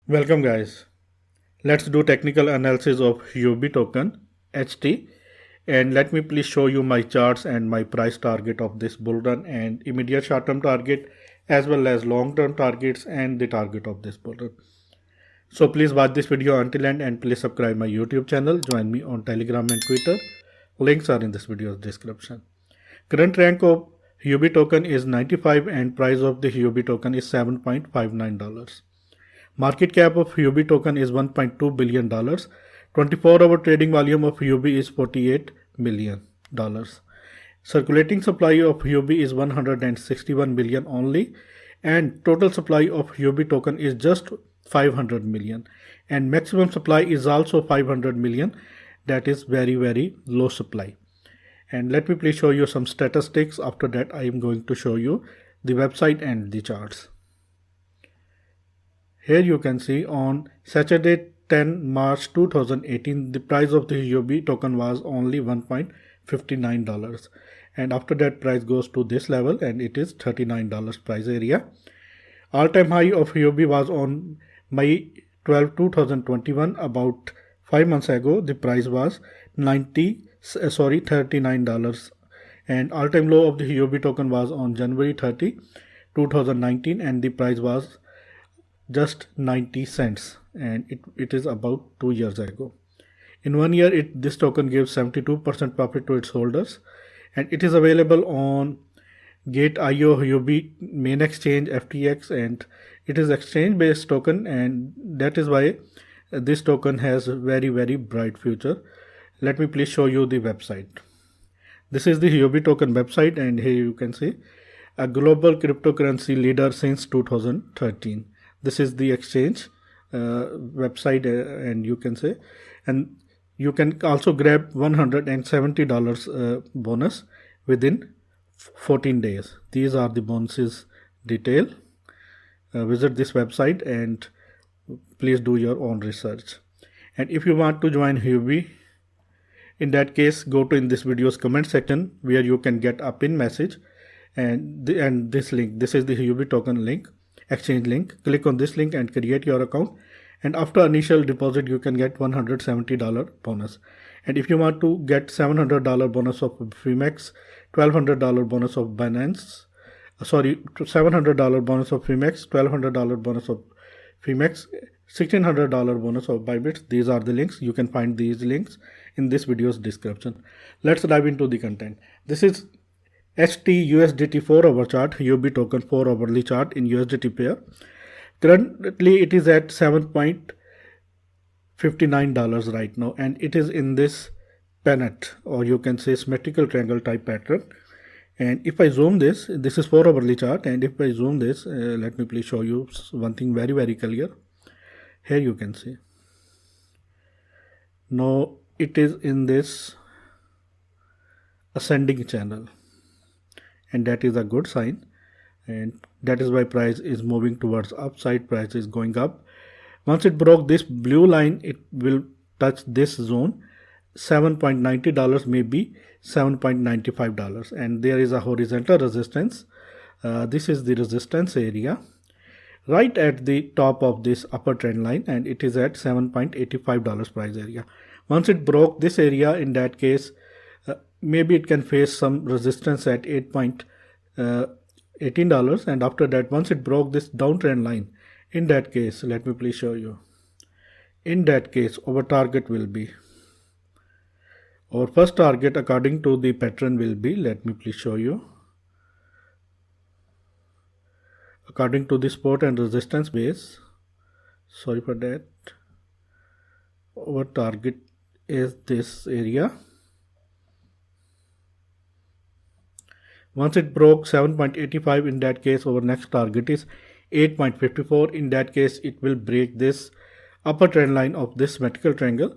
Welcome guys. Let's do technical analysis of UB token HT, and let me please show you my charts and my price target of this bull run and immediate short term target as well as long term targets and the target of this bull run. So please watch this video until end and please subscribe my YouTube channel. Join me on Telegram and Twitter. Links are in this video's description. Current rank of UB token is 95 and price of the UB token is $7.59. Market cap of UB token is $1.2 billion. 24-hour trading volume of UB is $48 million. Circulating supply of UB is 161 million only, and total supply of UB token is just 500 million, and maximum supply is also 500 million. That is very low supply. And let me please show you some statistics. After that I am going to show you the website and the charts. Here you can see on Saturday 10 March 2018 the price of the UB token was only $1.59, and after that price goes to this level and it is $39 price area. All-time high of UB was on May 12 2021, about 5 months ago. The price was $39, and all-time low of the UB token was on January 30 2019, and the price was just 90 cents, and it is about 2 years ago. In 1 year this token gives 72% profit to its holders, and it is available on Gate.io, UB main exchange, FTX, and it is exchange based token, and that is why this token has very bright future. Let me please show you the website. This is the UB token website, and here you can see a global cryptocurrency leader since 2013. This is the exchange website, and you can say, and you can also grab $170 bonus within 14 days. These are the bonuses detail. Visit this website and please do your own research. And if you want to join Huobi, in that case go to in this video's comment section where you can get a pin message and this link. This is the Huobi token link, exchange link. Click on this link and create your account, and after initial deposit you can get $170 bonus. And if you want to get $700 bonus of Freemax, $1200 bonus of Binance, $700 bonus of Freemax, $1200 bonus of Freemax, $1600 bonus of Bybit. These are the links. You can find these links in this video's description. Let's dive into the content. This is HT USDT 4-hour chart, UB token 4-hourly chart in USDT pair. Currently it is at $7.59 right now, and it is in this pennant, or you can say symmetrical triangle type pattern. And if I zoom this is 4-hourly chart, and if I zoom this, let me please show you one thing very clear. Here you can see now it is in this ascending channel, and that is a good sign, and that is why price is moving towards upside. Price is going up. Once it broke this blue line, it will touch this zone, $7.90, maybe $7.95, and there is a horizontal resistance. This is the resistance area right at the top of this upper trend line, and it is at $7.85 price area. Once it broke this area, in that case maybe it can face some resistance at $8.18, and after that, once it broke this downtrend line, in that case, let me please show you, in that case our target will be, our first target according to the pattern will be, let me please show you, according to the support and resistance base, sorry for that, our target is this area. Once it broke 7.85, in that case our next target is 8.54. In that case it will break this upper trend line of this symmetrical triangle.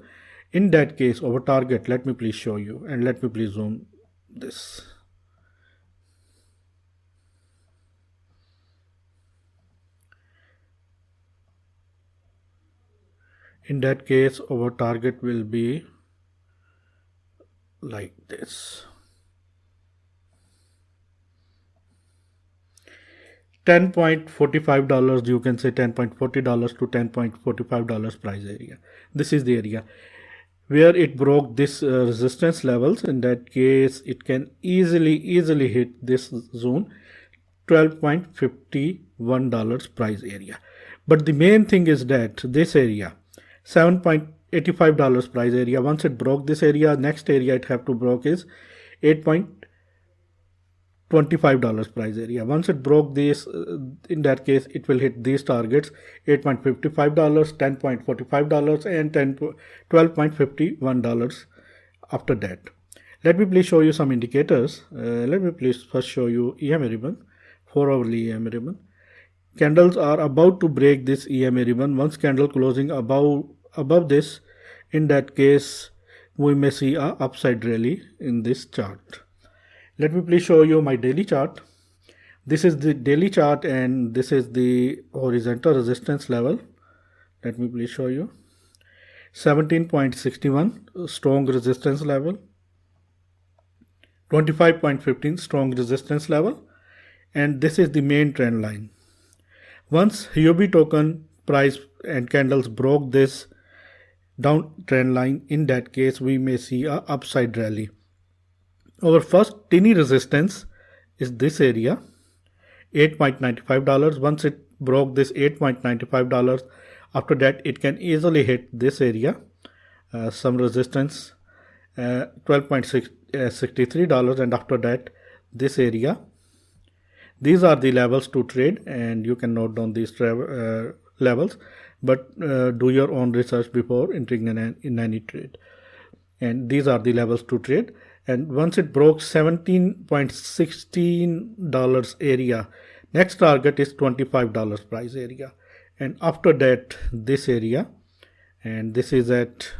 In that case our target, let me please show you, and let me please zoom this. In that case our target will be like this, $10.45, you can say $10.40 to $10.45 price area. This is the area where it broke this resistance levels. In that case, it can easily hit this zone, $12.51 price area. But the main thing is that this area, $7.85 price area, once it broke this area, next area it have to broke is $8.25 price area. Once it broke this, in that case it will hit these targets, $8.55, $10.45 and $12.51 after that. Let me please show you some indicators. Let me please first show you EMA ribbon, 4-hourly EMA ribbon. Candles are about to break this EMA ribbon. Once candle closing above this, in that case we may see a upside rally in this chart. Let me please show you my daily chart. This is the daily chart and this is the horizontal resistance level. Let me please show you. 17.61 strong resistance level, 25.15 strong resistance level, and this is the main trend line. Once HUOB token price and candles broke this downtrend line, in that case we may see a upside rally. Our first tiny resistance is this area, $8.95. Once it broke this $8.95, after that it can easily hit this area, some resistance, $12.63, and after that this area. These are the levels to trade, and you can note down these levels, but do your own research before entering in any trade. And these are the levels to trade. And once it broke $17.16 area, next target is $25 price area, and after that this area, and this is at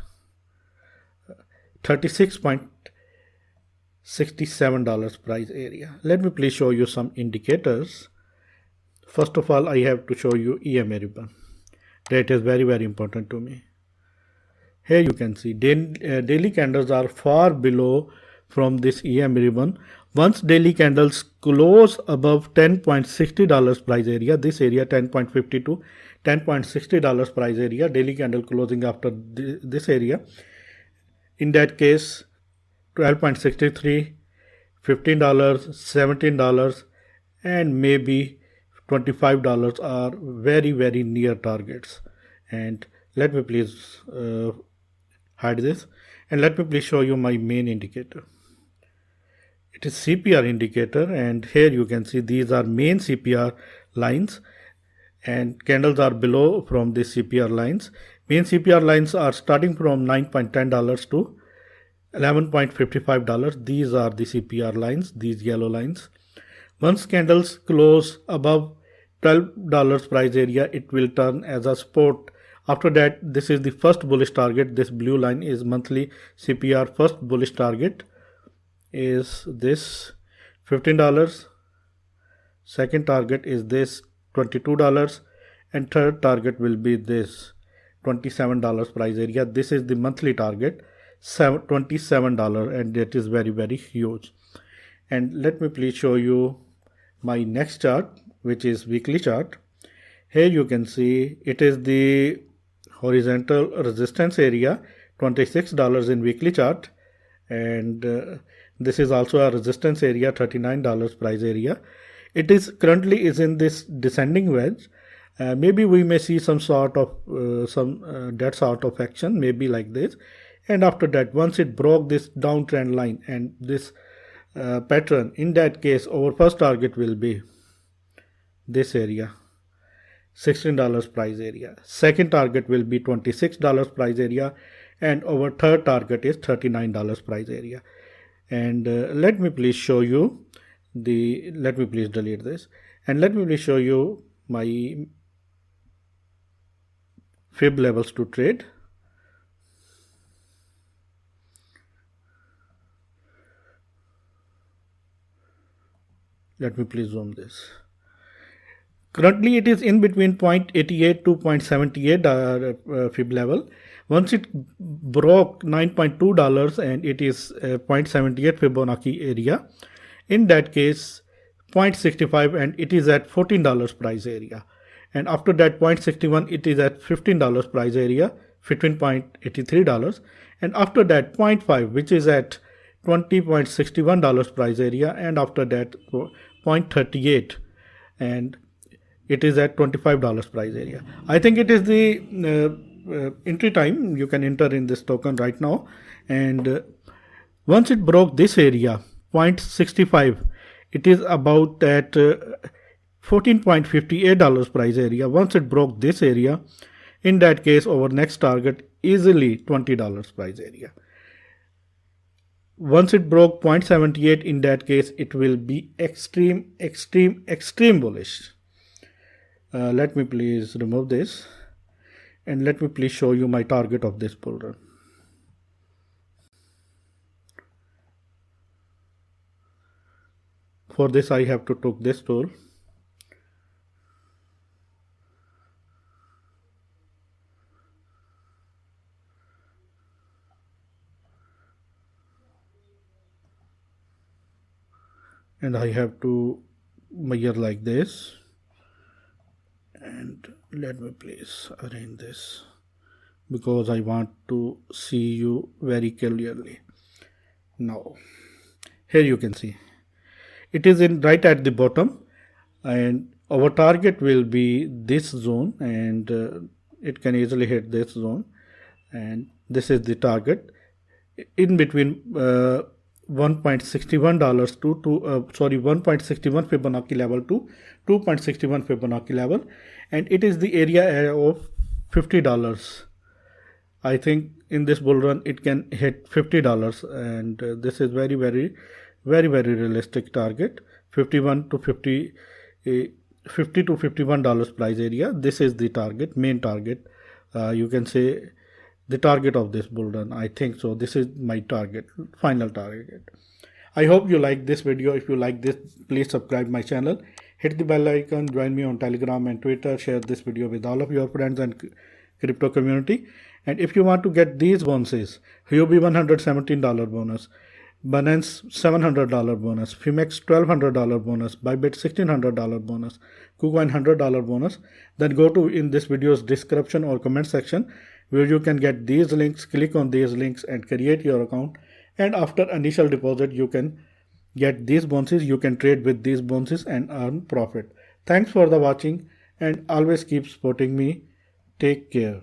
$36.67 price area. Let me please show you some indicators. First of all, I have to show you EMA ribbon. That is very important to me. Here you can see daily candles are far below from this EMA ribbon. Once daily candles close above $10.60 price area, this area $10.52, $10.60 price area, daily candle closing after this area, in that case $12.63, $15, $17 and maybe $25 are very near targets. And let me please hide this, and let me please show you my main indicator. It is CPR indicator, and here you can see these are main CPR lines, and candles are below from the CPR lines. Main CPR lines are starting from $9.10 to $11.55. These are the CPR lines, these yellow lines. Once candles close above $12 price area, it will turn as a support. After that, this is the first bullish target. This blue line is monthly CPR. First bullish target is this $15. Second target is this $22, and third target will be this $27 price area. This is the monthly target, $27, and that is very huge. And let me please show you my next chart, which is weekly chart. Here you can see it is the horizontal resistance area, $26 in weekly chart, and this is also a resistance area, $39 price area. It is currently in this descending wedge. Maybe we may see some sort of that sort of action, maybe like this, and after that, once it broke this downtrend line and this pattern, in that case our first target will be this area, $16 price area. Second target will be $26 price area, and our third target is $39 price area. And let me please show you let me please delete this, and let me please show you my fib levels to trade. Let me please zoom this. Currently it is in between 0.88 to 0.78 fib level. Once it broke $9.2 and it is 0.78 Fibonacci area, in that case 0.65 and it is at $14 price area, and after that 0.61 it is at $15 price area, $15.83, and after that 0.5 which is at $20.61 price area, and after that 0.38 and it is at $25 price area. I think it is the entry time. You can enter in this token right now, and once it broke this area 0.65, it is about at $14.58 price area. Once it broke this area, in that case our next target easily $20 price area. Once it broke 0.78, in that case it will be extreme bullish. Let me please remove this, and let me please show you my target of this bull run. For this I have to take this tool. And I have to measure like this, and let me please arrange this because I want to see you very clearly. Now here you can see it is in right at the bottom, and our target will be this zone, and it can easily hit this zone, and this is the target in between $1.61 to 1.61 Fibonacci level to 2.61 Fibonacci level, and it is the area of $50. I think in this bull run it can hit $50, and this is very realistic target. 51 to 50 $50 to $51 price area. This is the target, main target. You can say the target of this bull run. I think so. This is my target, final target. I hope you like this video. If you like this, please subscribe my channel, hit the bell icon, join me on Telegram and Twitter, share this video with all of your friends and crypto community. And if you want to get these bonuses, Huobi $117 bonus, Binance $700 bonus, Fimex $1,200 bonus, Bybit $1,600 bonus, KuCoin $100 bonus, then go to in this video's description or comment section where you can get these links. Click on these links and create your account, and after initial deposit you can get these bonuses. You can trade with these bonuses and earn profit. Thanks for the watching, and always keep supporting me. Take care.